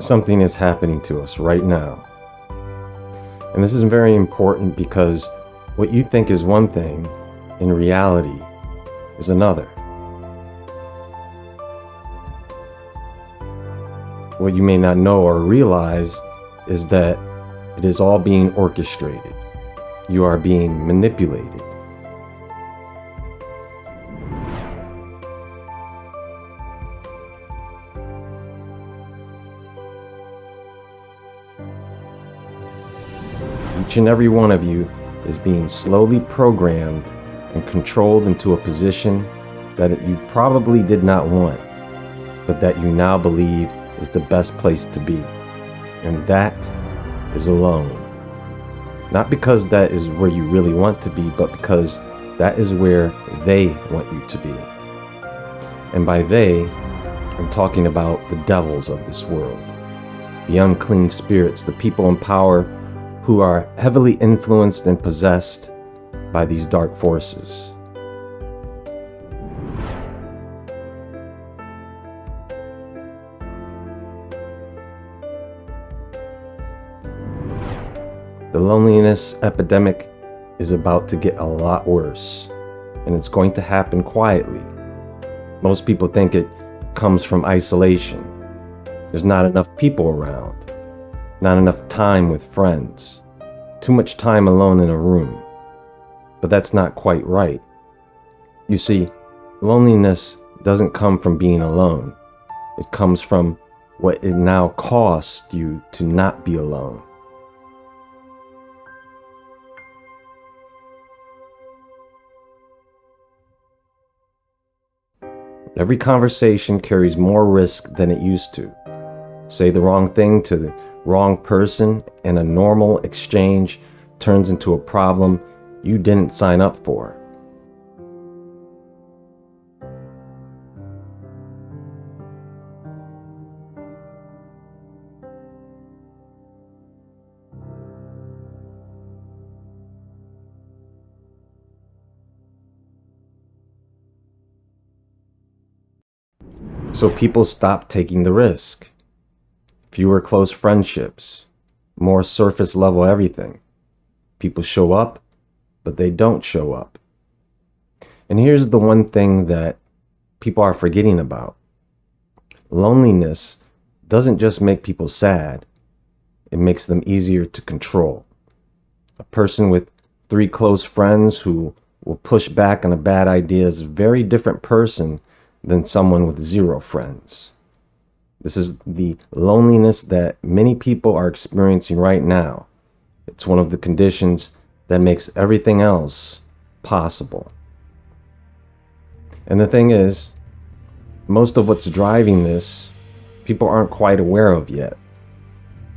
something is happening to us right now. And this is very important because what you think is one thing, in reality, is another. What you may not know or realize is that it is all being orchestrated. You are being manipulated. Each and every one of you is being slowly programmed and controlled into a position that you probably did not want, but that you now believe is the best place to be. And that is alone. Not because that is where you really want to be, but because that is where they want you to be. And by they, I'm talking about the devils of this world, the unclean spirits, the people in power who are heavily influenced and possessed by these dark forces. The loneliness epidemic is about to get a lot worse, and it's going to happen quietly. Most people think it comes from isolation. There's not enough people around, not enough time with friends, too much time alone in a room. But that's not quite right. You see, loneliness doesn't come from being alone. It comes from what it now costs you to not be alone. Every conversation carries more risk than it used to. Say the wrong thing to the wrong person, and a normal exchange turns into a problem you didn't sign up for. So people stop taking the risk. Fewer close friendships, more surface level everything. People show up, but they don't show up. And here's the one thing that people are forgetting about. Loneliness doesn't just make people sad, it makes them easier to control. A person with 3 close friends who will push back on a bad idea is a very different person than someone with 0 friends. This is the loneliness that many people are experiencing right now. It's one of the conditions that makes everything else possible. And the thing is, most of what's driving this, people aren't quite aware of yet,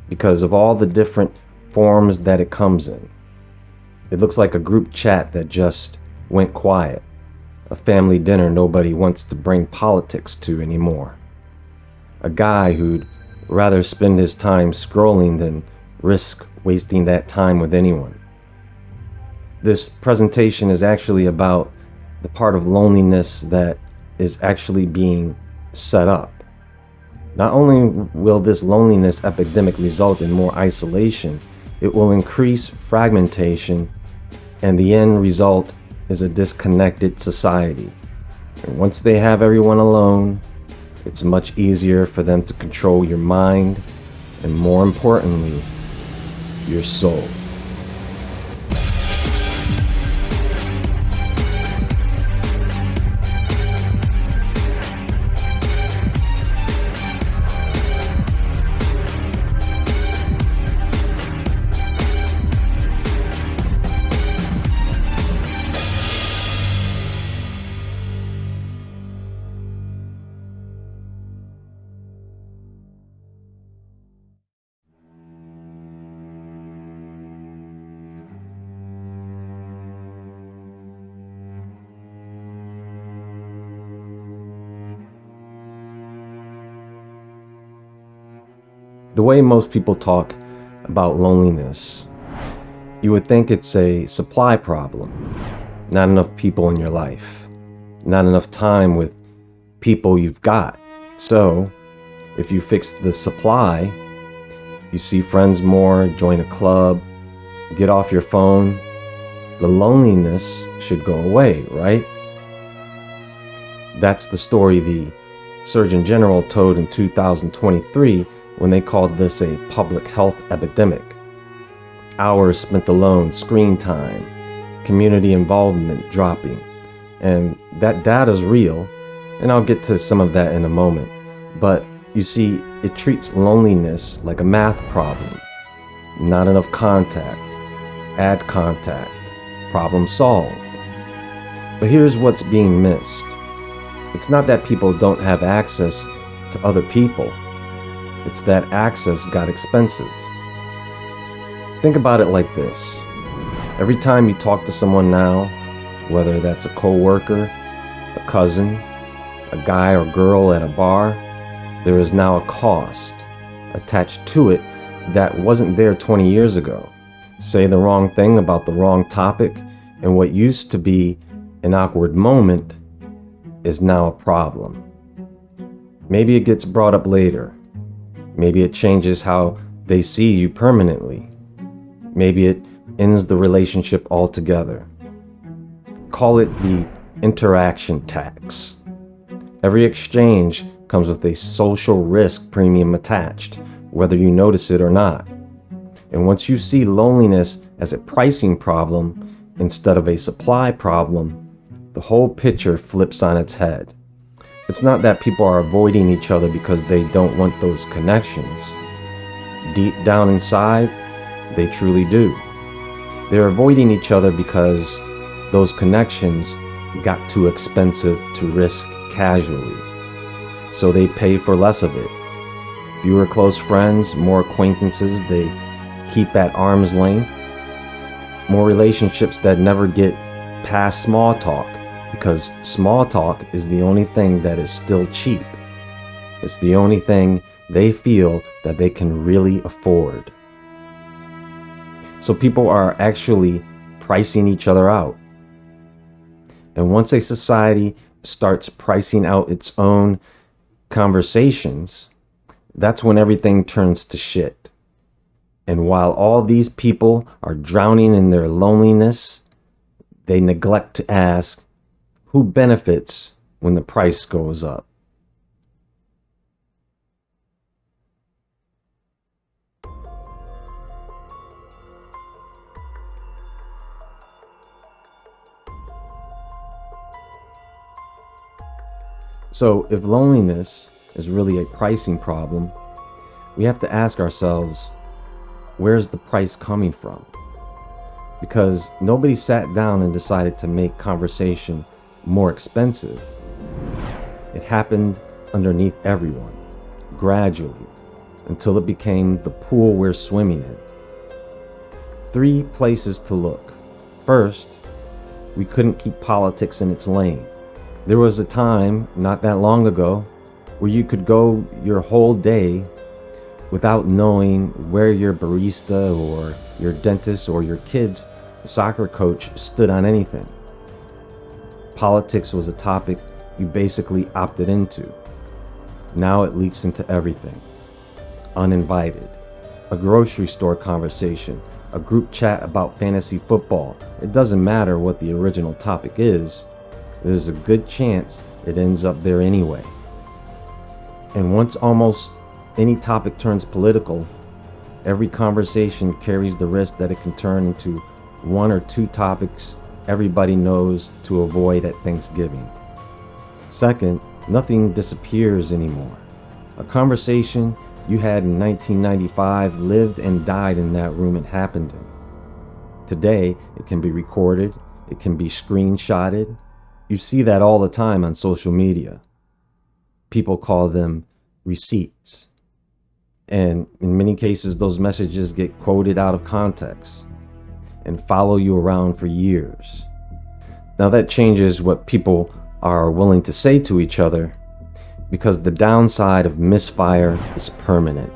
because of all the different forms that it comes in. It looks like a group chat that just went quiet, a family dinner nobody wants to bring politics to anymore, a guy who'd rather spend his time scrolling than risk wasting that time with anyone. This presentation is actually about the part of loneliness that is actually being set up. Not only will this loneliness epidemic result in more isolation, it will increase fragmentation, and the end result is a disconnected society. And once they have everyone alone, it's much easier for them to control your mind and, more importantly, your soul. The way most people talk about loneliness, you would think it's a supply problem. Not enough people in your life. Not enough time with people you've got. So, If you fix the supply, you see friends more, join a club, get off your phone, the loneliness should go away, right? That's the story the Surgeon General told in 2023 when they called this a public health epidemic. Hours spent alone, screen time, community involvement dropping. And that data's real, and I'll get to some of that in a moment. But you see, it treats loneliness like a math problem. Not enough contact, add contact, problem solved. But here's what's being missed. It's not that people don't have access to other people. It's that access got expensive. Think about it like this. Every time you talk to someone now, whether that's a coworker, a cousin, a guy or girl at a bar, there is now a cost attached to it that wasn't there 20 years ago. Say the wrong thing about the wrong topic, and what used to be an awkward moment is now a problem. Maybe it gets brought up later. Maybe it changes how they see you permanently. Maybe it ends the relationship altogether. Call it the interaction tax. Every exchange comes with a social risk premium attached, whether you notice it or not. And once you see loneliness as a pricing problem instead of a supply problem, the whole picture flips on its head. It's not that people are avoiding each other because they don't want those connections. Deep down inside, they truly do. They're avoiding each other because those connections got too expensive to risk casually. So they pay for less of it. Fewer close friends, more acquaintances they keep at arm's length, more relationships that never get past small talk, because small talk is the only thing that is still cheap. It's the only thing they feel that they can really afford. So people are actually pricing each other out. And once a society starts pricing out its own conversations, that's when everything turns to shit. And while all these people are drowning in their loneliness, they neglect to ask, who benefits when the price goes up? So if loneliness is really a pricing problem, we have to ask ourselves, where's the price coming from? Because nobody sat down and decided to make conversation more expensive. It happened underneath everyone, gradually, until it became the pool we're swimming in. 3 places to look. First, we couldn't keep politics in its lane. There was a time, not that long ago, where you could go your whole day without knowing where your barista or your dentist or your kid's soccer coach stood on anything. Politics was a topic you basically opted into. Now it leaks into everything. Uninvited. A grocery store conversation, a group chat about fantasy football. It doesn't matter what the original topic is. There's a good chance it ends up there anyway. And once almost any topic turns political, every conversation carries the risk that it can turn into 1 or 2 topics everybody knows to avoid at Thanksgiving. Second, nothing disappears anymore. A conversation you had in 1995 lived and died in that room it happened in. Today, it can be recorded, it can be screenshotted. You see that all the time on social media. People call them receipts. And in many cases, those messages get quoted out of context and follow you around for years. Now that changes what people are willing to say to each other, because the downside of misfire is permanent.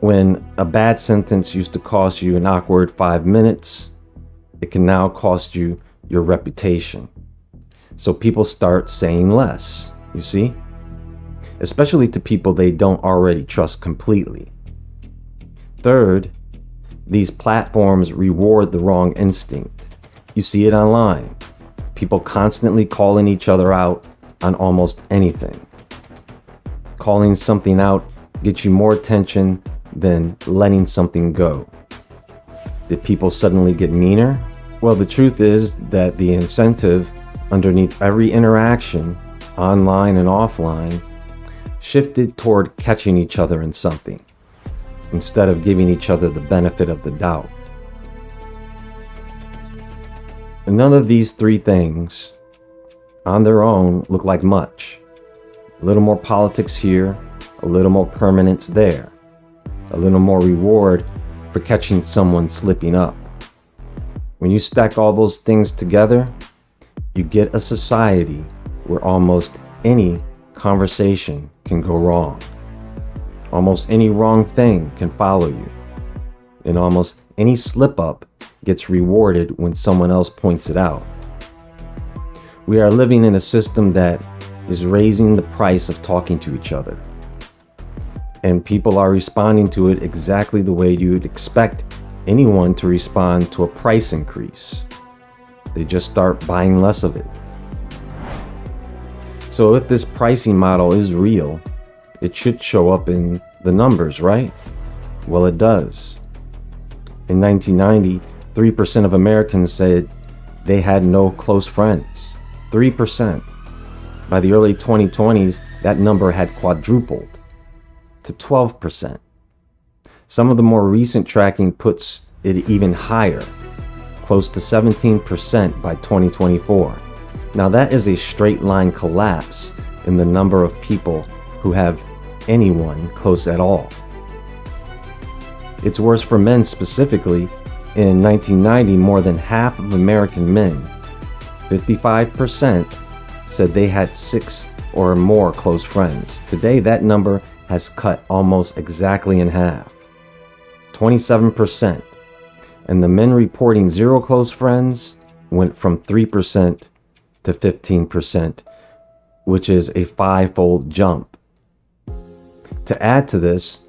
When a bad sentence used to cost you an awkward 5 minutes, it can now cost you your reputation. So people start saying less, you see? especially to people they don't already trust completely. Third, these platforms reward the wrong instinct. You see it online. People constantly calling each other out on almost anything. Calling something out gets you more attention than letting something go. Did people suddenly get meaner? Well, the truth is that the incentive underneath every interaction, online and offline, shifted toward catching each other in something, instead of giving each other the benefit of the doubt. And none of these three things on their own look like much. A little more politics here, a little more permanence there, a little more reward for catching someone slipping up. When you stack all those things together, you get a society where almost any conversation can go wrong. Almost any wrong thing can follow you. And almost any slip up gets rewarded when someone else points it out. We are living in a system that is raising the price of talking to each other. And people are responding to it exactly the way you'd expect anyone to respond to a price increase. They just start buying less of it. So if this pricing model is real, it should show up in the numbers, right? Well, it does. In 1990, 3% of Americans said they had no close friends. 3%. By the early 2020s, that number had quadrupled to 12%. Some of the more recent tracking puts it even higher, close to 17% by 2024. Now that is a straight line collapse in the number of people who have anyone close at all. It's worse for men specifically. In 1990, more than half of American men, 55%, said they had 6 or more close friends. Today, that number has cut almost exactly in half, 27%. And the men reporting 0 close friends went from 3% to 15%, which is a 5-fold jump. To add to this,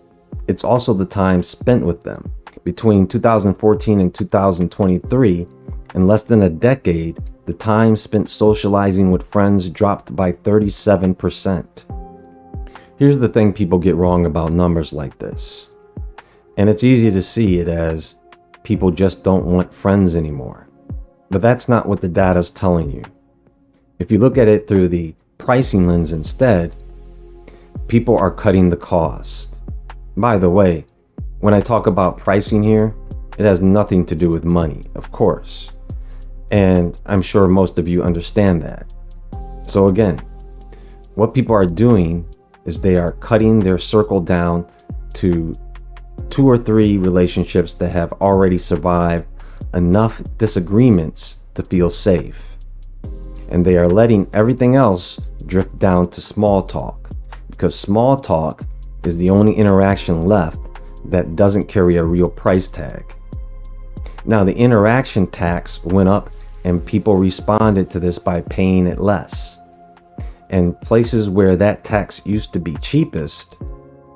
it's also the time spent with them. Between 2014 and 2023, in less than a decade, the time spent socializing with friends dropped by 37%. Here's the thing people get wrong about numbers like this. And it's easy to see it as people just don't want friends anymore. But that's not what the data's telling you. If you look at it through the pricing lens instead, people are cutting the cost. By the way, when I talk about pricing here, it has nothing to do with money, of course. And I'm sure most of you understand that. So again, what people are doing is they are cutting their circle down to 2 or 3 relationships that have already survived enough disagreements to feel safe. And they are letting everything else drift down to small talk, because small talk is the only interaction left that doesn't carry a real price tag. Now, the interaction tax went up and people responded to this by paying it less. And places where that tax used to be cheapest,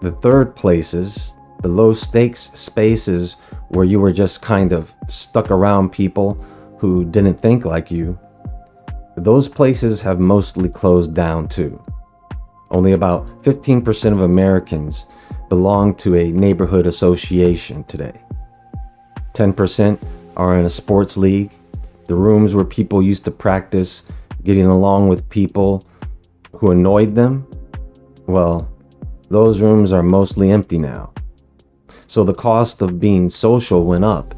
the third places, the low stakes spaces where you were just kind of stuck around people who didn't think like you, those places have mostly closed down too. Only about 15% of Americans belong to a neighborhood association today. 10% are in a sports league, the rooms where people used to practice getting along with people who annoyed them. Well, those rooms are mostly empty now. So the cost of being social went up,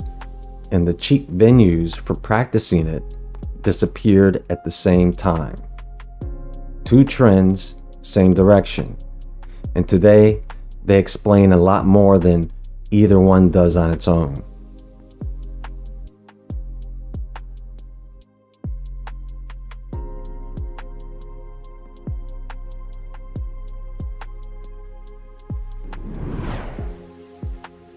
and the cheap venues for practicing it disappeared at the same time. 2 trends, same direction. And today, they explain a lot more than either one does on its own.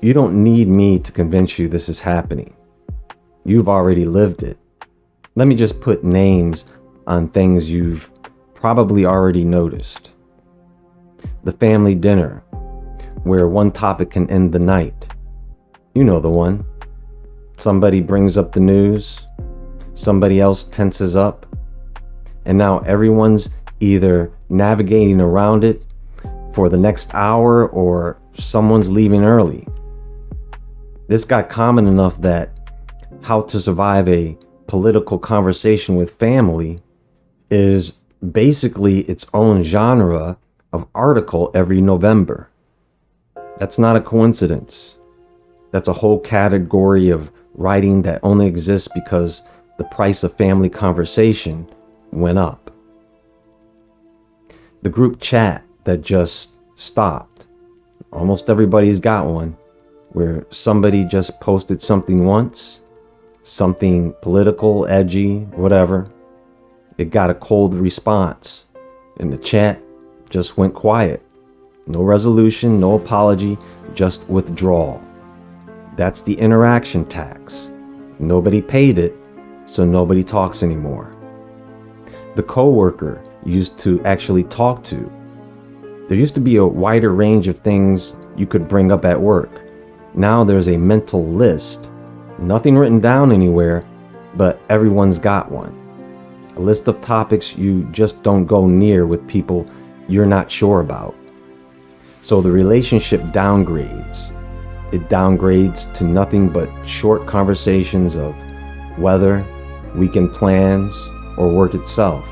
You don't need me to convince you this is happening. You've already lived it. Let me just put names on things you've probably already noticed. the family dinner, where one topic can end the night. You know the one. Somebody brings up the news, somebody else tenses up, and now everyone's either navigating around it for the next hour or someone's leaving early. This got common enough that how to survive a political conversation with family is basically its own genre of article every November. That's not a coincidence. That's a whole category of writing that only exists because the price of family conversation went up. The group chat that just stopped. Almost everybody's got one, where somebody just posted something once, something political, edgy, whatever. It got a cold response, and the chat just went quiet. No resolution, no apology, just withdrawal. That's the interaction tax. Nobody paid it, so nobody talks anymore. The coworker used to actually talk to. There used to be a wider range of things you could bring up at work. Now there's a mental list. Nothing written down anywhere, but everyone's got one. A list of topics you just don't go near with people you're not sure about. So the relationship downgrades. It downgrades to nothing but short conversations of weather, weekend plans, or work itself.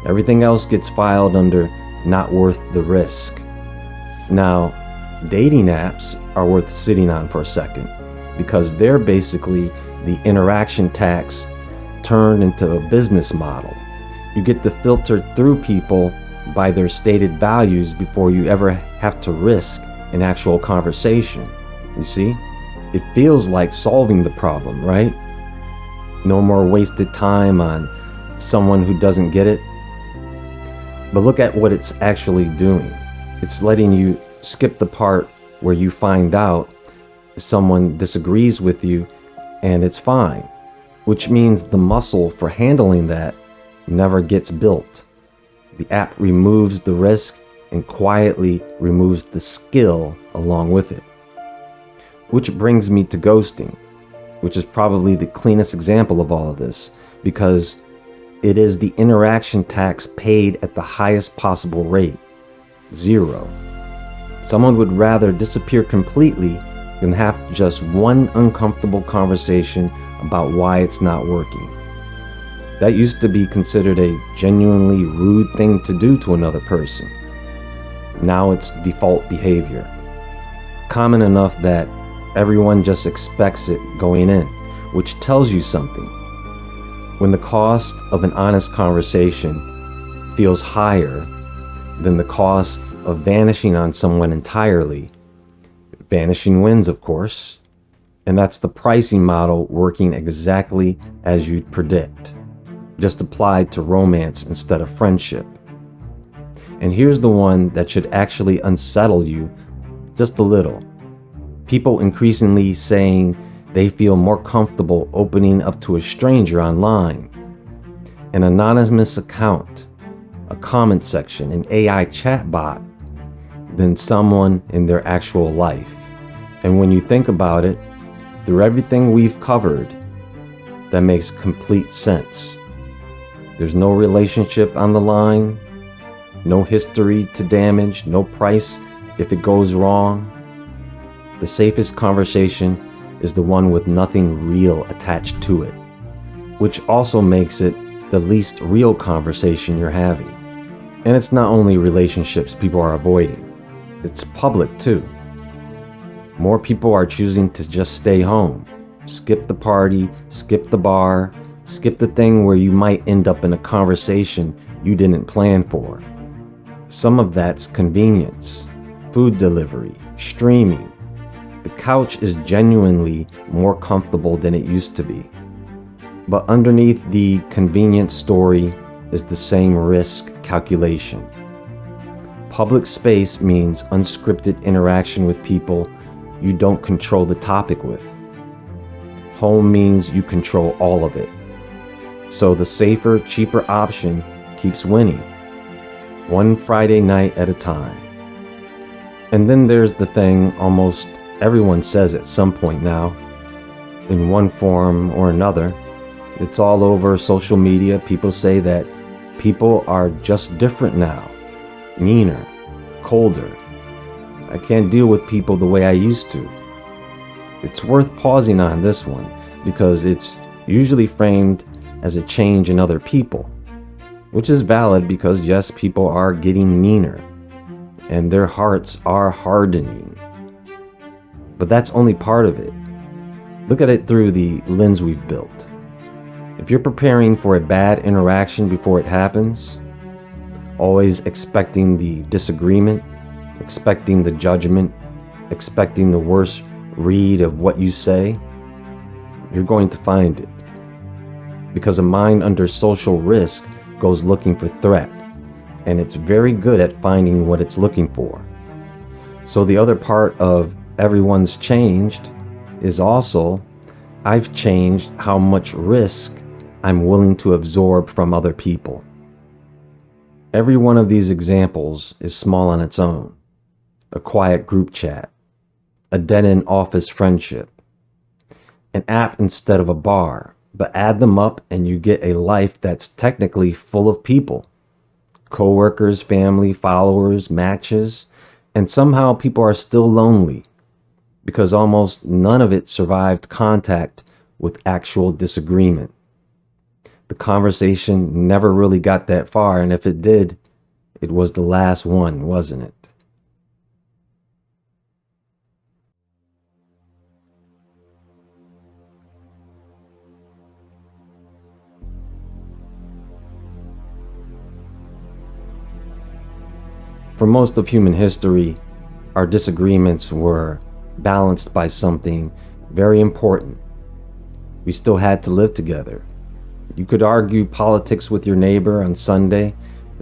Everything else gets filed under not worth the risk. Now, dating apps are worth sitting on for a second because they're basically the interaction tax turned into a business model. You get to filter through people by their stated values before you ever have to risk an actual conversation. You see? It feels like solving the problem, right? No more wasted time on someone who doesn't get it. But look at what it's actually doing. It's letting you skip the part where you find out someone disagrees with you and it's fine, which means the muscle for handling that never gets built. The app removes the risk and quietly removes the skill along with it. Which brings me to ghosting, which is probably the cleanest example of all of this, because it is the interaction tax paid at the highest possible rate, 0. Someone would rather disappear completely than have just one uncomfortable conversation about why it's not working. That used to be considered a genuinely rude thing to do to another person. Now it's default behavior. Common enough that everyone just expects it going in, which tells you something. When the cost of an honest conversation feels higher than the cost of vanishing on someone entirely, vanishing wins, of course, and that's the pricing model working exactly as you'd predict, just applied to romance instead of friendship. And here's the one that should actually unsettle you just a little. People increasingly saying they feel more comfortable opening up to a stranger online, an anonymous account, a comment section, an AI chatbot, than someone in their actual life. And when you think about it, through everything we've covered, that makes complete sense. There's no relationship on the line, no history to damage, no price if it goes wrong. The safest conversation is the one with nothing real attached to it, which also makes it the least real conversation you're having. And it's not only relationships people are avoiding, it's public too. More people are choosing to just stay home, skip the party, skip the bar, skip the thing where you might end up in a conversation you didn't plan for. Some of that's convenience, food delivery, streaming. The couch is genuinely more comfortable than it used to be. But underneath the convenience story is the same risk calculation. Public space means unscripted interaction with people you don't control the topic with. Home means you control all of it. So the safer, cheaper option keeps winning, one Friday night at a time. And then there's the thing almost everyone says at some point now, in one form or another. It's all over social media. People say that people are just different now, meaner, colder. I can't deal with people the way I used to. It's worth pausing on this one because it's usually framed as a change in other people, which is valid because yes, people are getting meaner and their hearts are hardening. But that's only part of it. Look at it through the lens we've built. If you're preparing for a bad interaction before it happens, always expecting the disagreement, expecting the judgment, expecting the worst read of what you say, you're going to find it. Because a mind under social risk goes looking for threat, and it's very good at finding what it's looking for. So the other part of everyone's changed is also, I've changed how much risk I'm willing to absorb from other people. Every one of these examples is small on its own. A quiet group chat, a dead-end office friendship, an app instead of a bar, but add them up and you get a life that's technically full of people. Coworkers, family, followers, matches, and somehow people are still lonely because almost none of it survived contact with actual disagreement. The conversation never really got that far, and if it did, it was the last one, wasn't it? For most of human history, our disagreements were balanced by something very important. We still had to live together. You could argue politics with your neighbor on Sunday,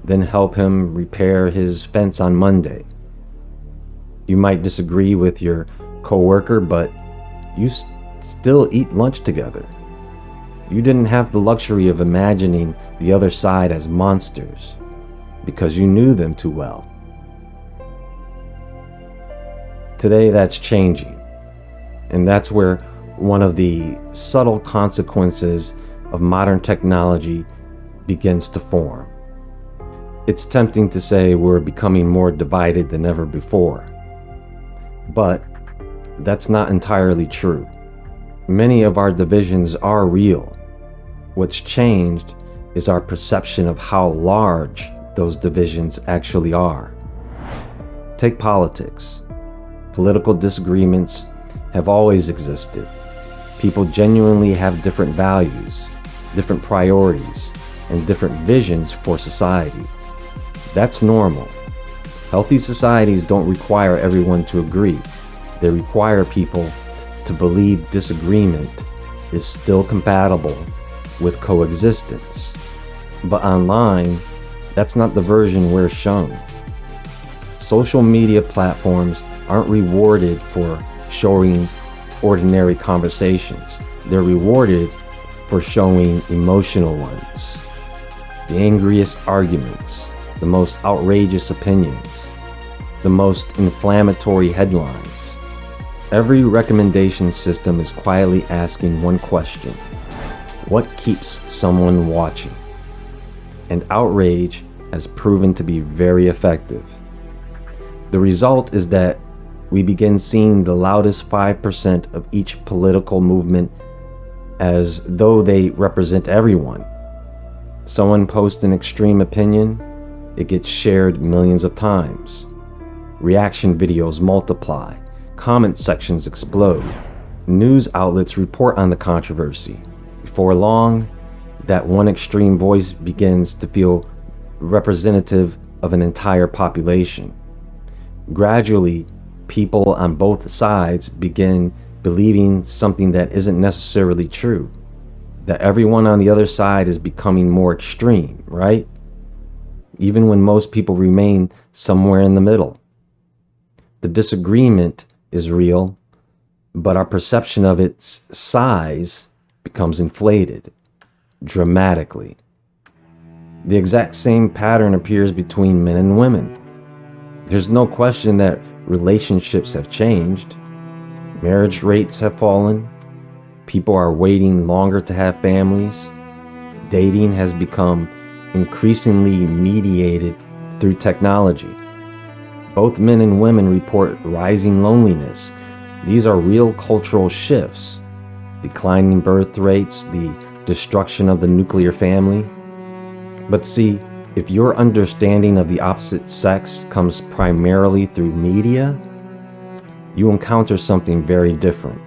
then help him repair his fence on Monday. You might disagree with your coworker, but you still eat lunch together. You didn't have the luxury of imagining the other side as monsters because you knew them too well. Today, that's changing, and that's where one of the subtle consequences of modern technology begins to form. It's tempting to say we're becoming more divided than ever before, but that's not entirely true. Many of our divisions are real. What's changed is our perception of how large those divisions actually are. Take politics. Political disagreements have always existed. People genuinely have different values, different priorities, and different visions for society. That's normal. Healthy societies don't require everyone to agree. They require people to believe disagreement is still compatible with coexistence. But online, that's not the version we're shown. Social media platforms aren't rewarded for showing ordinary conversations. They're rewarded for showing emotional ones, the angriest arguments, the most outrageous opinions, the most inflammatory headlines. Every recommendation system is quietly asking one question: what keeps someone watching? And outrage has proven to be very effective. The result is that we begin seeing the loudest 5% of each political movement as though they represent everyone. Someone posts an extreme opinion, it gets shared millions of times. Reaction videos multiply, comment sections explode, news outlets report on the controversy. Before long, that one extreme voice begins to feel representative of an entire population. Gradually, people on both sides begin believing something that isn't necessarily true, that everyone on the other side is becoming more extreme, right? Even when most people remain somewhere in the middle. The disagreement is real, but our perception of its size becomes inflated dramatically. The exact same pattern appears between men and women. There's no question that relationships have changed. Marriage rates have fallen. People are waiting longer to have families. Dating has become increasingly mediated through technology. Both men and women report rising loneliness. These are real cultural shifts. Declining birth rates, the destruction of the nuclear family. But see, if your understanding of the opposite sex comes primarily through media, you encounter something very different.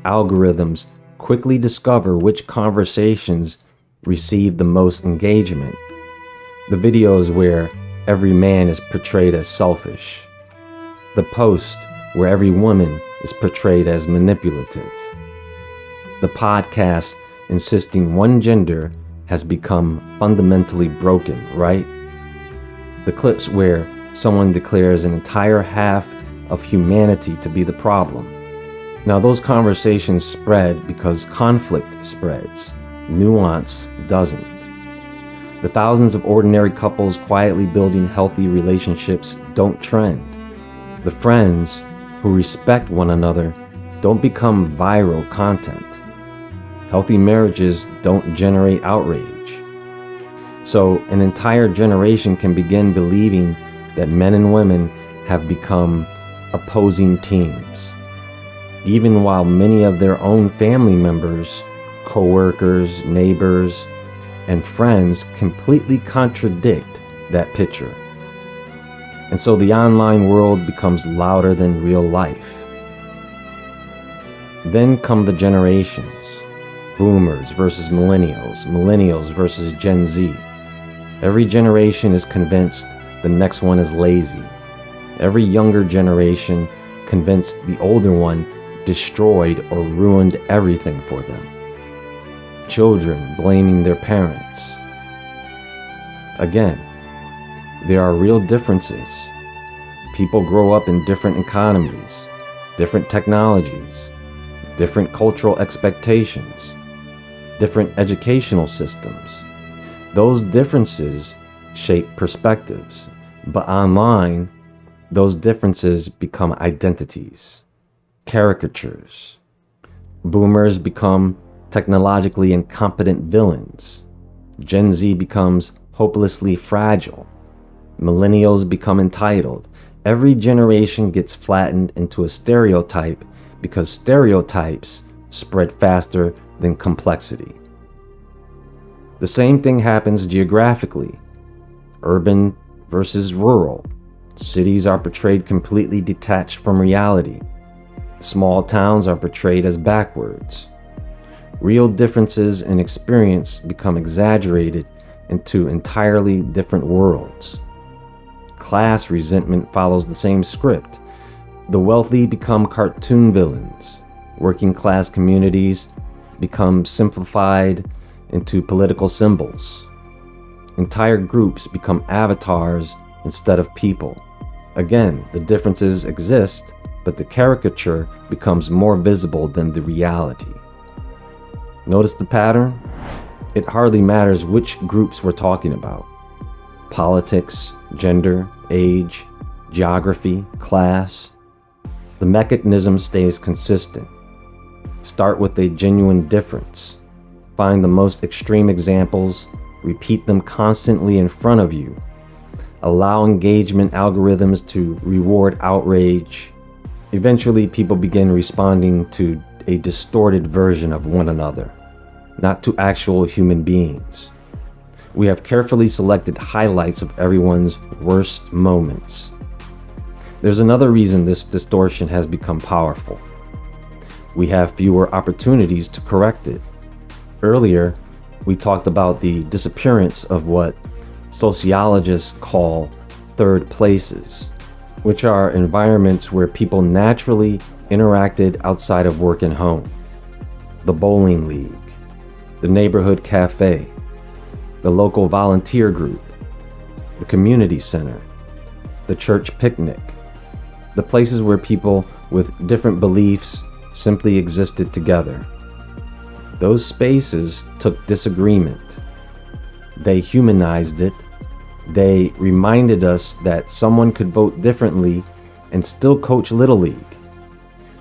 Algorithms quickly discover which conversations receive the most engagement. The videos where every man is portrayed as selfish. The post where every woman is portrayed as manipulative. The podcast insisting one gender has become fundamentally broken, right? The clips where someone declares an entire half of humanity to be the problem. Now, those conversations spread because conflict spreads. Nuance doesn't. The thousands of ordinary couples quietly building healthy relationships don't trend. The friends who respect one another don't become viral content. Healthy marriages don't generate outrage. So an entire generation can begin believing that men and women have become opposing teams, even while many of their own family members, co-workers, neighbors, and friends completely contradict that picture. And so the online world becomes louder than real life. Then come the generations. Boomers versus millennials, millennials versus Gen Z. Every generation is convinced the next one is lazy. Every younger generation convinced the older one destroyed or ruined everything for them. Children blaming their parents. Again, there are real differences. People grow up in different economies, different technologies, different cultural expectations, different educational systems. Those differences shape perspectives, but online, those differences become identities, caricatures. Boomers become technologically incompetent villains. Gen Z becomes hopelessly fragile. Millennials become entitled. Every generation gets flattened into a stereotype because stereotypes spread faster than complexity. The same thing happens geographically. Urban versus rural. Cities are portrayed completely detached from reality. Small towns are portrayed as backwards. Real differences in experience become exaggerated into entirely different worlds. Class resentment follows the same script. The wealthy become cartoon villains. Working class communities become simplified into political symbols. Entire groups become avatars instead of people. Again, the differences exist, but the caricature becomes more visible than the reality. Notice the pattern? It hardly matters which groups we're talking about. Politics, gender, age, geography, class. The mechanism stays consistent. Start with a genuine difference. Find the most extreme examples, repeat them constantly in front of you. Allow engagement algorithms to reward outrage. Eventually, people begin responding to a distorted version of one another, not to actual human beings. We have carefully selected highlights of everyone's worst moments. There's another reason this distortion has become powerful. We have fewer opportunities to correct it. Earlier, we talked about the disappearance of what sociologists call third places, which are environments where people naturally interacted outside of work and home. The bowling league, the neighborhood cafe, the local volunteer group, the community center, the church picnic, the places where people with different beliefs simply existed together. Those spaces took disagreement. They humanized it. They reminded us that someone could vote differently and still coach Little League.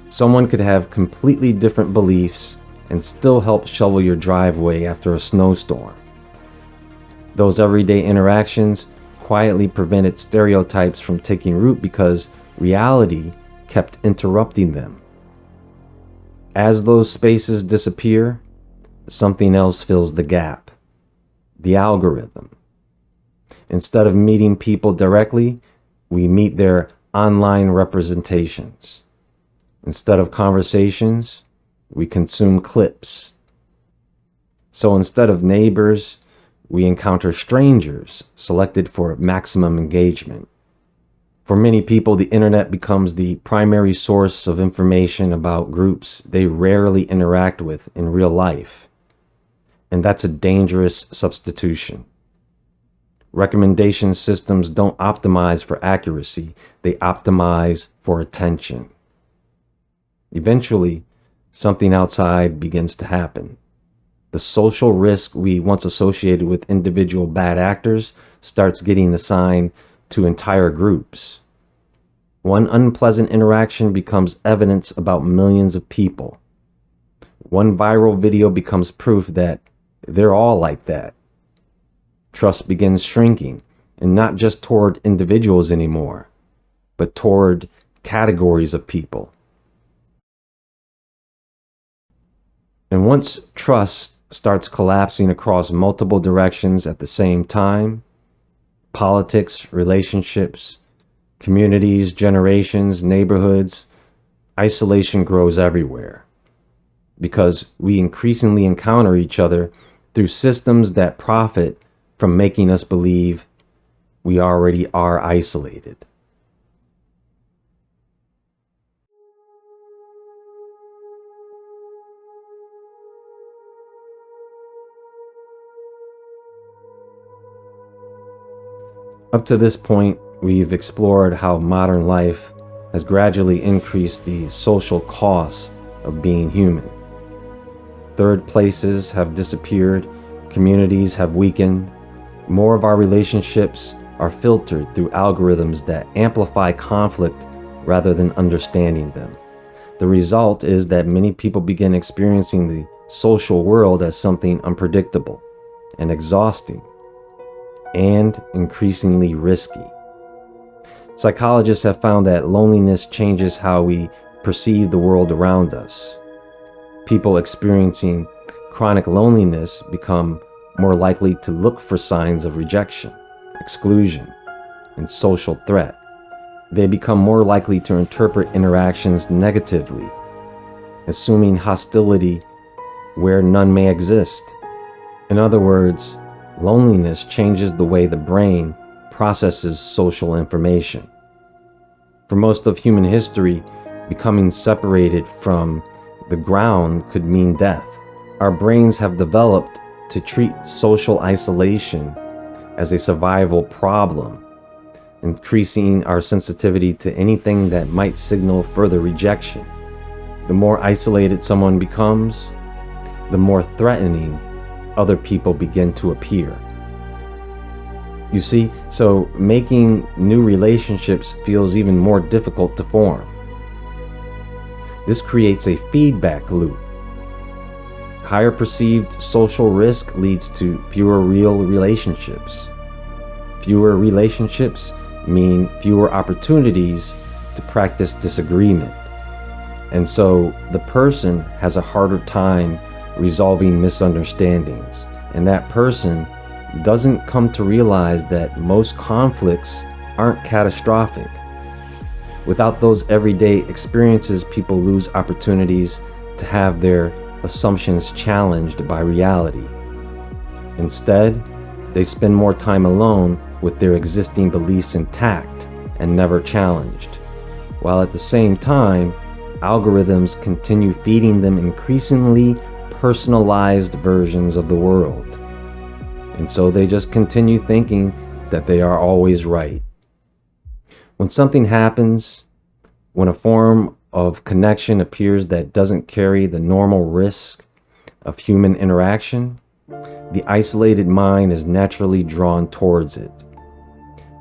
Someone could have completely different beliefs and still help shovel your driveway after a snowstorm. Those everyday interactions quietly prevented stereotypes from taking root because reality kept interrupting them. As those spaces disappear, something else fills the gap: the algorithm. Instead of meeting people directly, we meet their online representations. Instead of conversations, we consume clips. So instead of neighbors, we encounter strangers selected for maximum engagement. For many people, the internet becomes the primary source of information about groups they rarely interact with in real life. And that's a dangerous substitution. Recommendation systems don't optimize for accuracy, they optimize for attention. Eventually, something outside begins to happen. The social risk we once associated with individual bad actors starts getting assigned to entire groups. One unpleasant interaction becomes evidence about millions of people. One viral video becomes proof that they're all like that. Trust begins shrinking, and not just toward individuals anymore, but toward categories of people. And once trust starts collapsing across multiple directions at the same time, politics, relationships, communities, generations, neighborhoods, isolation grows everywhere. Because we increasingly encounter each other through systems that profit from making us believe we already are isolated. Up to this point, we've explored how modern life has gradually increased the social cost of being human. Third places have disappeared, communities have weakened. More of our relationships are filtered through algorithms that amplify conflict rather than understanding them. The result is that many people begin experiencing the social world as something unpredictable and exhausting and increasingly risky. Psychologists have found that loneliness changes how we perceive the world around us. People experiencing chronic loneliness become more likely to look for signs of rejection, exclusion, and social threat. They become more likely to interpret interactions negatively, assuming hostility where none may exist. In other words, loneliness changes the way the brain processes social information. For most of human history, becoming separated from the ground could mean death. Our brains have developed to treat social isolation as a survival problem, increasing our sensitivity to anything that might signal further rejection. The more isolated someone becomes, the more threatening other people begin to appear. You see, so making new relationships feels even more difficult to form. This creates a feedback loop. Higher perceived social risk leads to fewer real relationships. Fewer relationships mean fewer opportunities to practice disagreement. And so the person has a harder time resolving misunderstandings. And that person doesn't come to realize that most conflicts aren't catastrophic. Without those everyday experiences, people lose opportunities to have their assumptions challenged by reality. Instead, they spend more time alone with their existing beliefs intact and never challenged, while at the same time, algorithms continue feeding them increasingly personalized versions of the world. And so they just continue thinking that they are always right. When something happens, when a form of connection appears that doesn't carry the normal risk of human interaction, the isolated mind is naturally drawn towards it.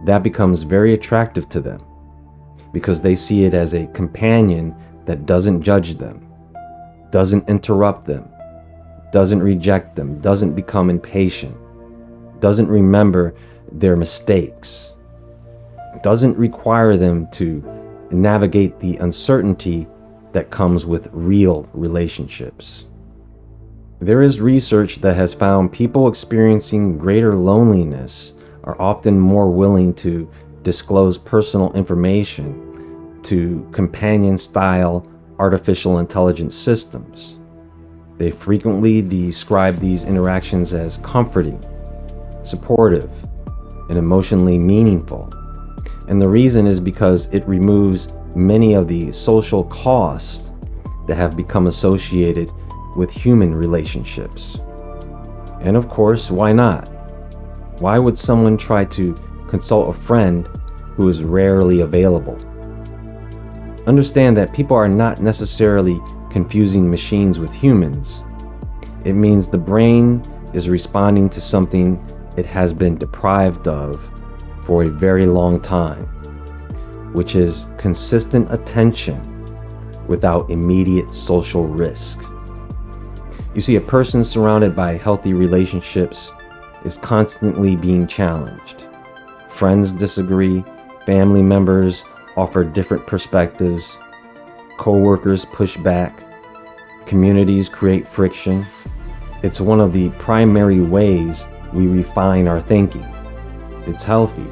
That becomes very attractive to them because they see it as a companion that doesn't judge them, doesn't interrupt them, doesn't reject them, doesn't become impatient, doesn't remember their mistakes, doesn't require them to navigate the uncertainty that comes with real relationships. There is research that has found people experiencing greater loneliness are often more willing to disclose personal information to companion-style artificial intelligence systems. They frequently describe these interactions as comforting, supportive, and emotionally meaningful. And the reason is because it removes many of the social costs that have become associated with human relationships. And of course, why not? Why would someone try to consult a friend who is rarely available? Understand that people are not necessarily confusing machines with humans. It means the brain is responding to something it has been deprived of for a very long time, which is consistent attention without immediate social risk. You see, a person surrounded by healthy relationships is constantly being challenged. Friends disagree, family members offer different perspectives, co-workers push back, communities create friction. It's one of the primary ways we refine our thinking. It's healthy,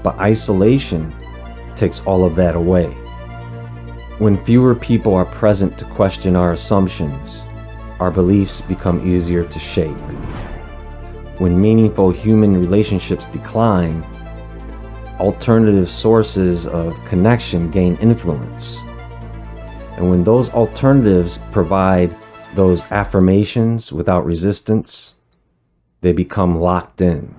but isolation takes all of that away. When fewer people are present to question our assumptions, our beliefs become easier to shape. When meaningful human relationships decline, alternative sources of connection gain influence. And when those alternatives provide those affirmations without resistance, they become locked in.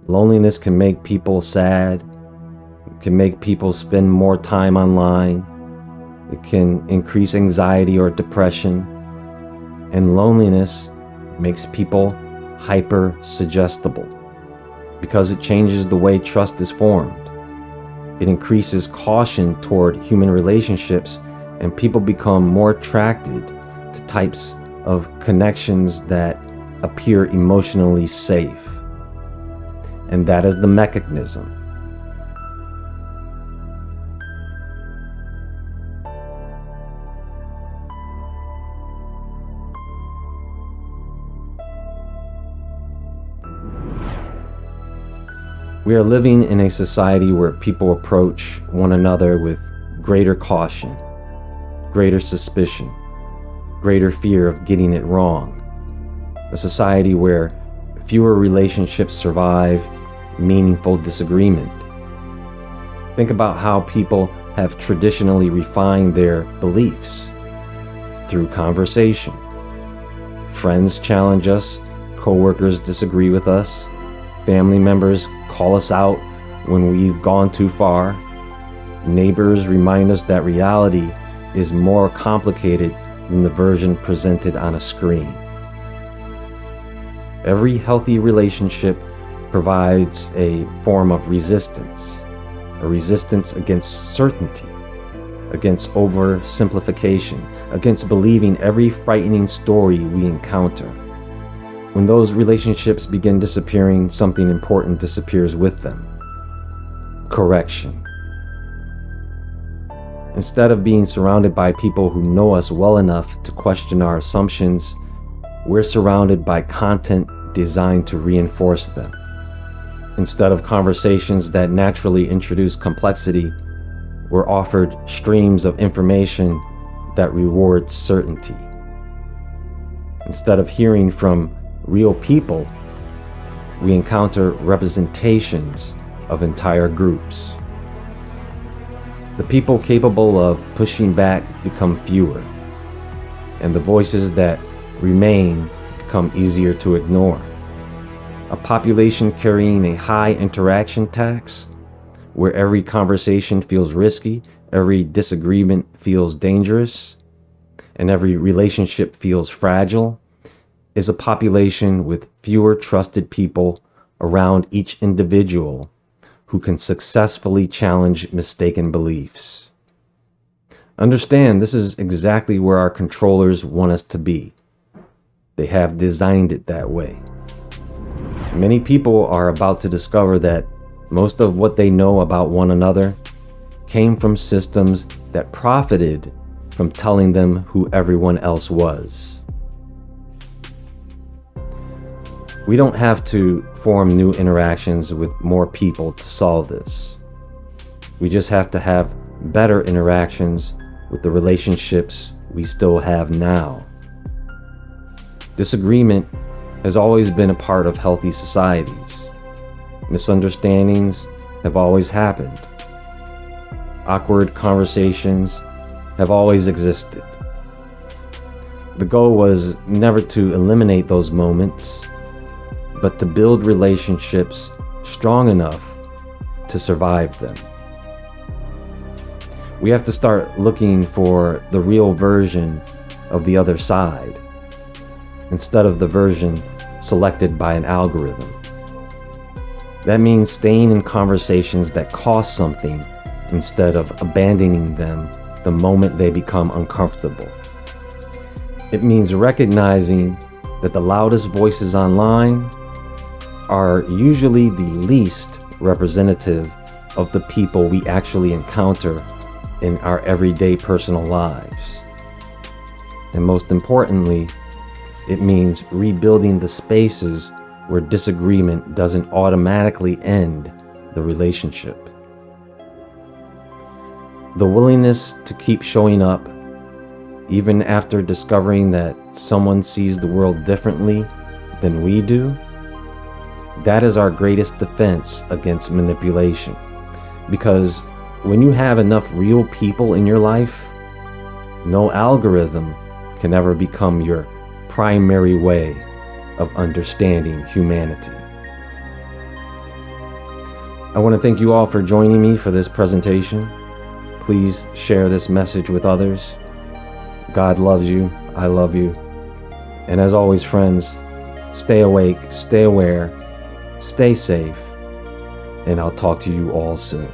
Loneliness can make people sad, it can make people spend more time online, it can increase anxiety or depression, and loneliness makes people hyper suggestible because it changes the way trust is formed. It increases caution toward human relationships, and people become more attracted to types of connections that appear emotionally safe. And that is the mechanism. We are living in a society where people approach one another with greater caution, greater suspicion, greater fear of getting it wrong. A society where fewer relationships survive meaningful disagreement. Think about how people have traditionally refined their beliefs through conversation. Friends challenge us, co-workers disagree with us, family members call us out when we've gone too far. Neighbors remind us that reality is more complicated than the version presented on a screen. Every healthy relationship provides a form of resistance, a resistance against certainty, against oversimplification, against believing every frightening story we encounter. When those relationships begin disappearing, something important disappears with them. Correction. Instead of being surrounded by people who know us well enough to question our assumptions, we're surrounded by content designed to reinforce them. Instead of conversations that naturally introduce complexity, we're offered streams of information that reward certainty. Instead of hearing from real people, we encounter representations of entire groups. The people capable of pushing back become fewer, and the voices that remain become easier to ignore. A population carrying a high interaction tax, where every conversation feels risky, every disagreement feels dangerous, and every relationship feels fragile, is a population with fewer trusted people around each individual who can successfully challenge mistaken beliefs. Understand, this is exactly where our controllers want us to be. They have designed it that way. Many people are about to discover that most of what they know about one another came from systems that profited from telling them who everyone else was. We don't have to form new interactions with more people to solve this. We just have to have better interactions with the relationships we still have now. Disagreement has always been a part of healthy societies. Misunderstandings have always happened. Awkward conversations have always existed. The goal was never to eliminate those moments, but to build relationships strong enough to survive them. We have to start looking for the real version of the other side, instead of the version selected by an algorithm. That means staying in conversations that cost something instead of abandoning them the moment they become uncomfortable. It means recognizing that the loudest voices online are usually the least representative of the people we actually encounter in our everyday personal lives. And most importantly, it means rebuilding the spaces where disagreement doesn't automatically end the relationship. The willingness to keep showing up, even after discovering that someone sees the world differently than we do, that is our greatest defense against manipulation. Because when you have enough real people in your life, no algorithm can ever become your primary way of understanding humanity. I want to thank you all for joining me for this presentation. Please share this message with others. God loves you. I love you. And as always, friends, stay awake, stay aware, stay safe, and I'll talk to you all soon.